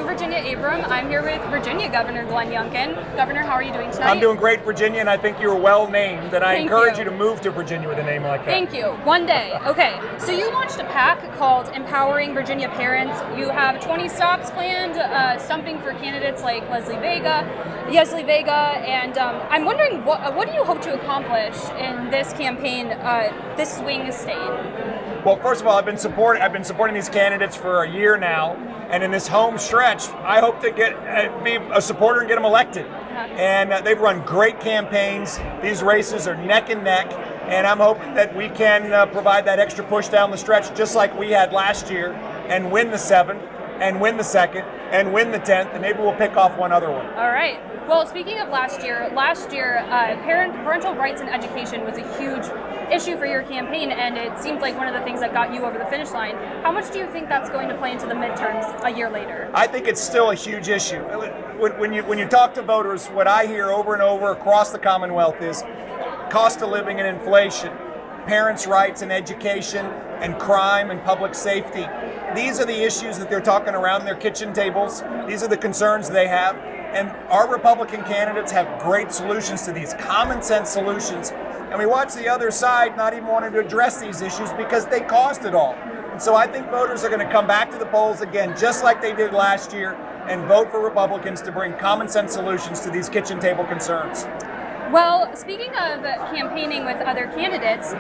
I'm Virginia Abram. I'm here with Virginia Governor Glenn Youngkin. Governor, how are you doing tonight? I'm doing great, Virginia, and I think you're well named, and I encourage you to move to Virginia with a name like that. Thank you. One day. Okay, so you launched a PAC called Empowering Virginia Parents. You have 20 stops planned, stumping for candidates like Yesli Vega, and I'm wondering, what do you hope to accomplish in this campaign, this swing state? Well, first of all, I've been supporting these candidates for a year now, and in this home stretch, I hope to be a supporter and get them elected. And they've run great campaigns. These races are neck and neck, and I'm hoping that we can provide that extra push down the stretch, just like we had last year, and win the 7th, and win the 2nd, and win the 10th, and maybe we'll pick off one other one. All right. Well, speaking of last year, parental rights and education was a huge issue for your campaign, and it seems like one of the things that got you over the finish line. How much do you think that's going to play into the midterms a year later? I think it's still a huge issue. When you talk to voters, what I hear over and over across the Commonwealth is cost of living and inflation, parents' rights and education, and crime and public safety. These are the issues that they're talking around their kitchen tables. These are the concerns they have. And our Republican candidates have great solutions to these, common sense solutions. And we watch the other side not even wanting to address these issues because they caused it all. And so I think voters are going to come back to the polls again, just like they did last year, and vote for Republicans to bring common sense solutions to these kitchen table concerns. Well, speaking of campaigning with other candidates,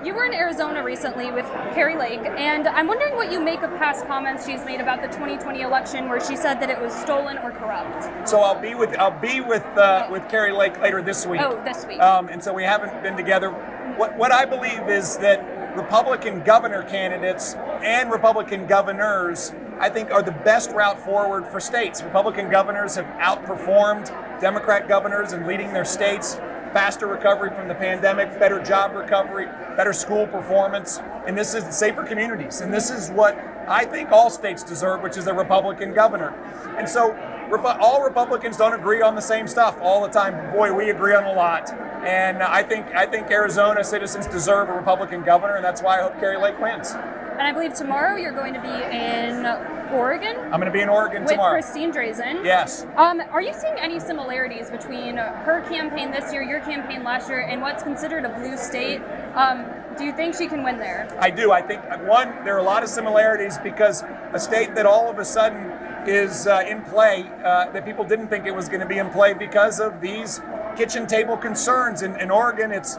you were in Arizona recently with Kari Lake, and I'm wondering what you make of past comments she's made about the 2020 election, where she said that it was stolen or corrupt. So I'll be with Kari Lake later this week. Oh, this week. And so we haven't been together. What I believe is that Republican governor candidates and Republican governors, I think, are the best route forward for states. Republican governors have outperformed Democrat governors in leading their states, faster recovery from the pandemic, better job recovery, better school performance, and this is safer communities. And this is what I think all states deserve, which is a Republican governor. And so all Republicans don't agree on the same stuff all the time. Boy, we agree on a lot. And I think Arizona citizens deserve a Republican governor, and that's why I hope Kari Lake wins. And I believe tomorrow you're going to be in Oregon? I'm going to be in Oregon tomorrow. With Christine Drazen. Yes. Are you seeing any similarities between her campaign this year, your campaign last year, and what's considered a blue state? Do you think she can win there? I do. I think, one, there are a lot of similarities because a state that all of a sudden is in play, that people didn't think it was going to be in play because of these kitchen table concerns. In Oregon, it's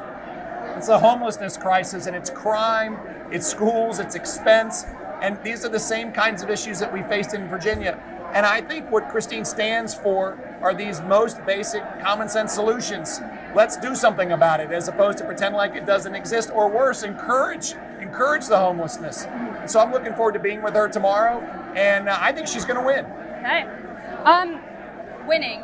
a homelessness crisis, and it's crime, it's schools, it's expense, and these are the same kinds of issues that we faced in Virginia. And I think what Christine stands for are these most basic common sense solutions. Let's do something about it, as opposed to pretend like it doesn't exist, or worse, encourage the homelessness. So I'm looking forward to being with her tomorrow, and I think she's going to win. Okay. Winning.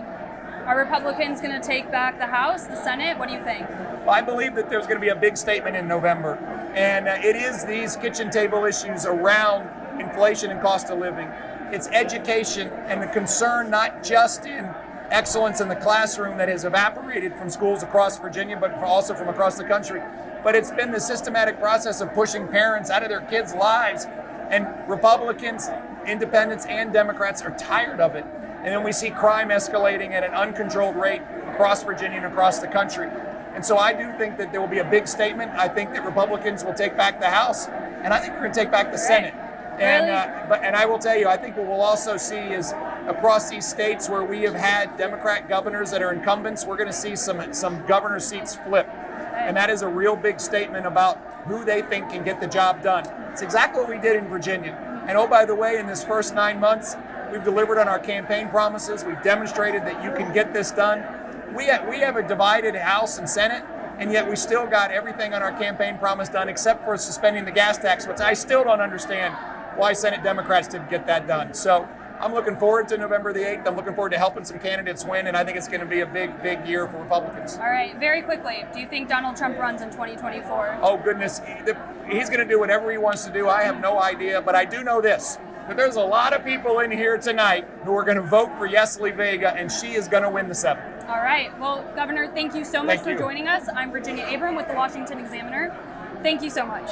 Are Republicans going to take back the House, the Senate? What do you think? Well, I believe that there's going to be a big statement in November, and it is these kitchen table issues around inflation and cost of living. It's education and the concern not just in excellence in the classroom that has evaporated from schools across Virginia, but also from across the country. But it's been the systematic process of pushing parents out of their kids' lives, and Republicans, independents, and Democrats are tired of it. And then we see crime escalating at an uncontrolled rate across Virginia and across the country. And so I do think that there will be a big statement. I think that Republicans will take back the House, and I think we're going to take back the Senate. And and I will tell you, I think what we'll also see is across these states where we have had Democrat governors that are incumbents, we're going to see some governor seats flip. And that is a real big statement about who they think can get the job done. It's exactly what we did in Virginia. And oh, by the way, in this first 9 months, we've delivered on our campaign promises. We've demonstrated that you can get this done. We have a divided House and Senate, and yet we still got everything on our campaign promise done except for suspending the gas tax, which I still don't understand why Senate Democrats didn't get that done. So I'm looking forward to November the 8th. I'm looking forward to helping some candidates win, and I think it's going to be a big, big year for Republicans. All right, very quickly, do you think Donald Trump runs in 2024? Oh, goodness. He's going to do whatever he wants to do. I have no idea, but I do know this. But there's a lot of people in here tonight who are going to vote for Yesli Vega, and she is going to win the 7th. All right. Well, Governor, thank you so much for joining us. I'm Virginia Abram with the Washington Examiner. Thank you so much.